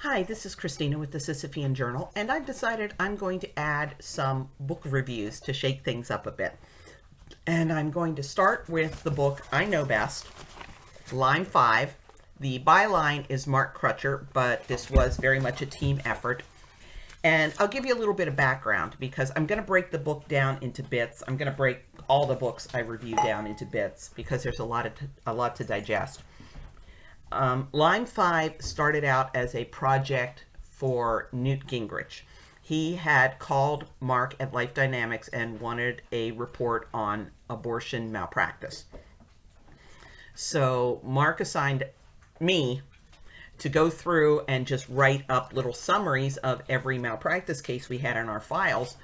Hi, this is Christina with the Sisyphean Journal, and I've decided I'm going to add some book reviews to shake things up a bit. And I'm going to start with the book I know best, Line 5. The byline is Mark Crutcher, but this was very much a team effort. And I'll give you a little bit of background because I'm going to break the book down into bits. I'm going to break all the books I review down into bits because there's a lot to digest. Line 5 started out as a project for Newt Gingrich. He had called Mark at Life Dynamics and wanted a report on abortion malpractice. So Mark assigned me to go through and just write up little summaries of every malpractice case we had in our files.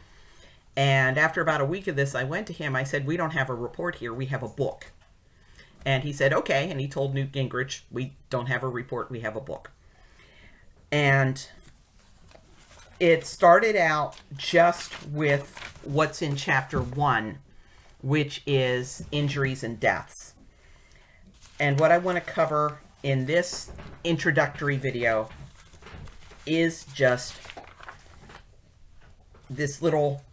And after about a week of this, I went to him. I said, we don't have a report here. We have a book. And he said, okay. And he told Newt Gingrich, we don't have a report. We have a book. And it started out just with what's in chapter 1, which is injuries and deaths. And what I want to cover in this introductory video is just this little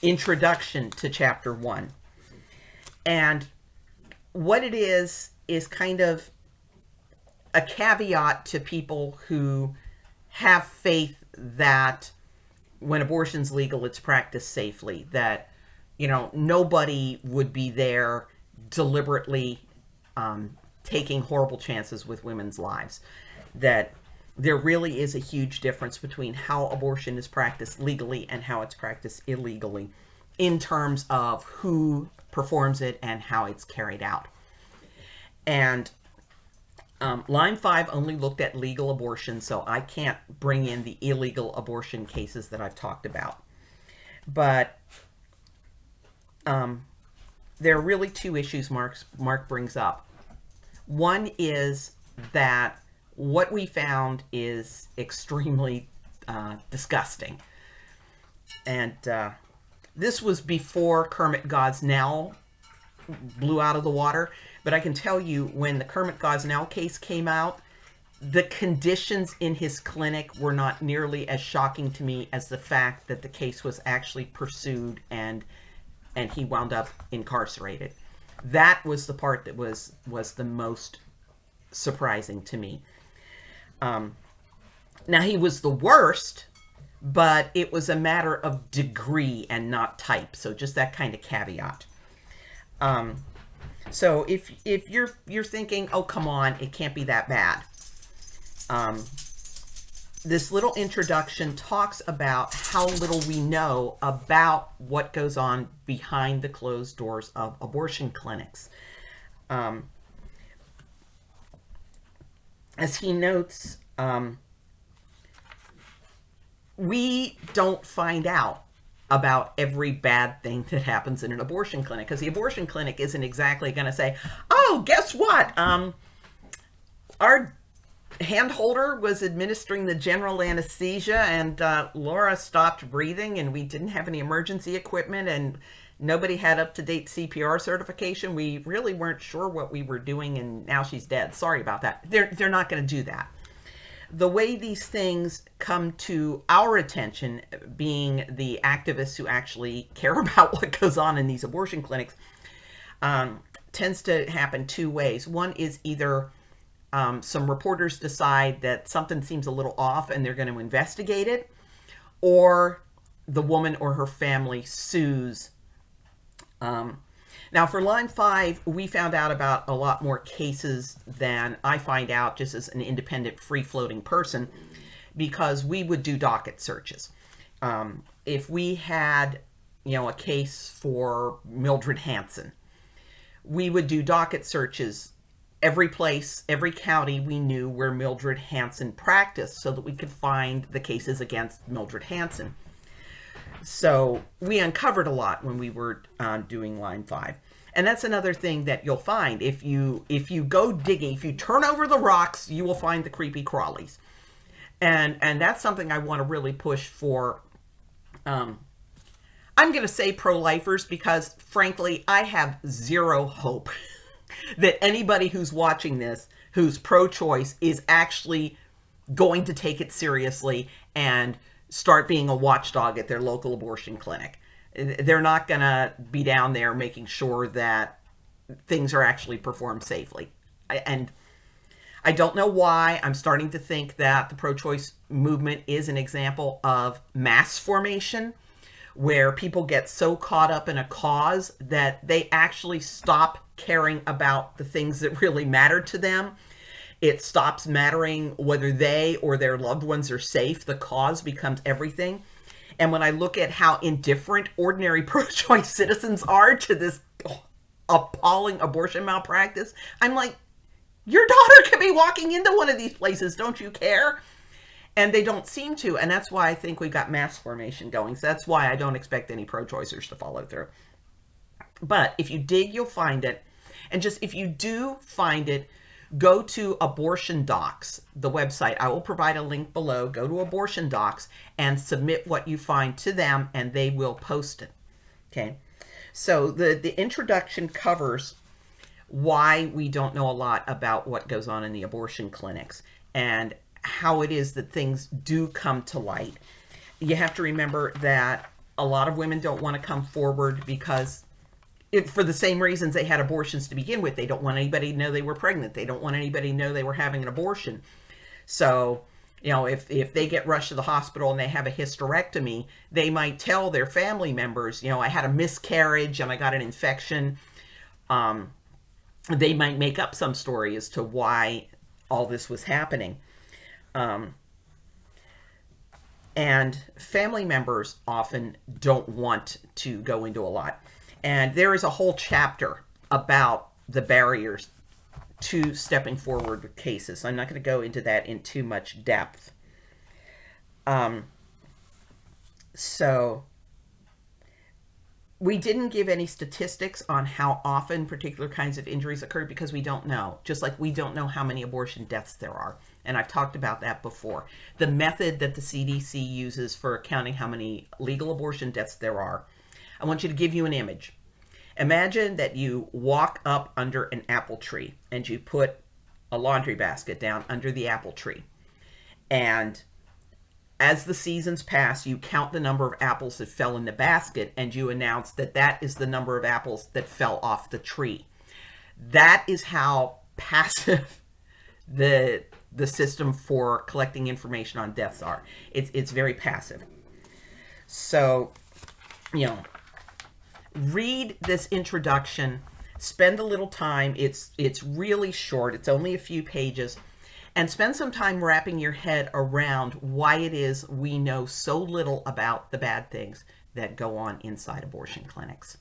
introduction to chapter 1. And what it is kind of a caveat to people who have faith that when abortion's legal, it's practiced safely, that, nobody would be there deliberately taking horrible chances with women's lives, that there really is a huge difference between how abortion is practiced legally and how it's practiced illegally in terms of who performs it and how it's carried out. And Line 5 only looked at legal abortion, so I can't bring in the illegal abortion cases that I've talked about. But there are really two issues Mark brings up. One is that what we found is extremely disgusting. And this was before Kermit Gosnell blew out of the water. But I can tell you, when the Kermit Gosnell case came out, the conditions in his clinic were not nearly as shocking to me as the fact that the case was actually pursued and he wound up incarcerated. That was the part that was the most surprising to me. Now, he was the worst, but it was a matter of degree and not type. So just that kind of caveat. So if you're thinking, oh, come on, it can't be that bad. This little introduction talks about how little we know about what goes on behind the closed doors of abortion clinics. As he notes, we don't find out about every bad thing that happens in an abortion clinic, because the abortion clinic isn't exactly going to say, oh, guess what? Our handholder was administering the general anesthesia and Laura stopped breathing and we didn't have any emergency equipment and nobody had up-to-date CPR certification. We really weren't sure what we were doing and now she's dead. Sorry about that. They're not going to do that. The way these things come to our attention, being the activists who actually care about what goes on in these abortion clinics, tends to happen two ways. One is either some reporters decide that something seems a little off and they're going to investigate it, or the woman or her family sues. Now, for Line 5, we found out about a lot more cases than I find out just as an independent, free-floating person, because we would do docket searches. If we had, a case for Mildred Hansen, we would do docket searches every place, every county we knew where Mildred Hansen practiced so that we could find the cases against Mildred Hansen. So we uncovered a lot when we were doing Line 5. And that's another thing that you'll find. If you go digging, if you turn over the rocks, you will find the creepy crawlies. And that's something I want to really push for. I'm going to say pro-lifers because, frankly, I have zero hope that anybody who's watching this, who's pro-choice, is actually going to take it seriously and start being a watchdog at their local abortion clinic. They're not going to be down there making sure that things are actually performed safely. And I don't know why. I'm starting to think that the pro-choice movement is an example of mass formation, where people get so caught up in a cause that they actually stop caring about the things that really matter to them. It stops mattering whether they or their loved ones are safe. The cause becomes everything. And when I look at how indifferent ordinary pro-choice citizens are to this appalling abortion malpractice, I'm like, your daughter could be walking into one of these places. Don't you care? And they don't seem to. And that's why I think we've got mass formation going. So that's why I don't expect any pro-choicers to follow through. But if you dig, you'll find it. And just if you do find it, go to Abortion Docs, the website. I will provide a link below. Go to Abortion Docs and submit what you find to them, and they will post it. Okay. So the introduction covers why we don't know a lot about what goes on in the abortion clinics and how it is that things do come to light. You have to remember that a lot of women don't want to come forward because for the same reasons they had abortions to begin with. They don't want anybody to know they were pregnant. They don't want anybody to know they were having an abortion. So, you know, if they get rushed to the hospital and they have a hysterectomy, they might tell their family members, you know, I had a miscarriage and I got an infection. They might make up some story as to why all this was happening. And family members often don't want to go into a lot. And there is a whole chapter about the barriers to stepping forward with cases. I'm not going to go into that in too much depth. So we didn't give any statistics on how often particular kinds of injuries occur because we don't know. Just like we don't know how many abortion deaths there are. And I've talked about that before. The method that the CDC uses for accounting how many legal abortion deaths there are, I want you to give you an image. Imagine that you walk up under an apple tree and you put a laundry basket down under the apple tree. And as the seasons pass, you count the number of apples that fell in the basket and you announce that that is the number of apples that fell off the tree. That is how passive the system for collecting information on deaths are. It's very passive. So, you know, read this introduction, spend a little time. It's really short. It's only a few pages. And spend some time wrapping your head around why it is we know so little about the bad things that go on inside abortion clinics.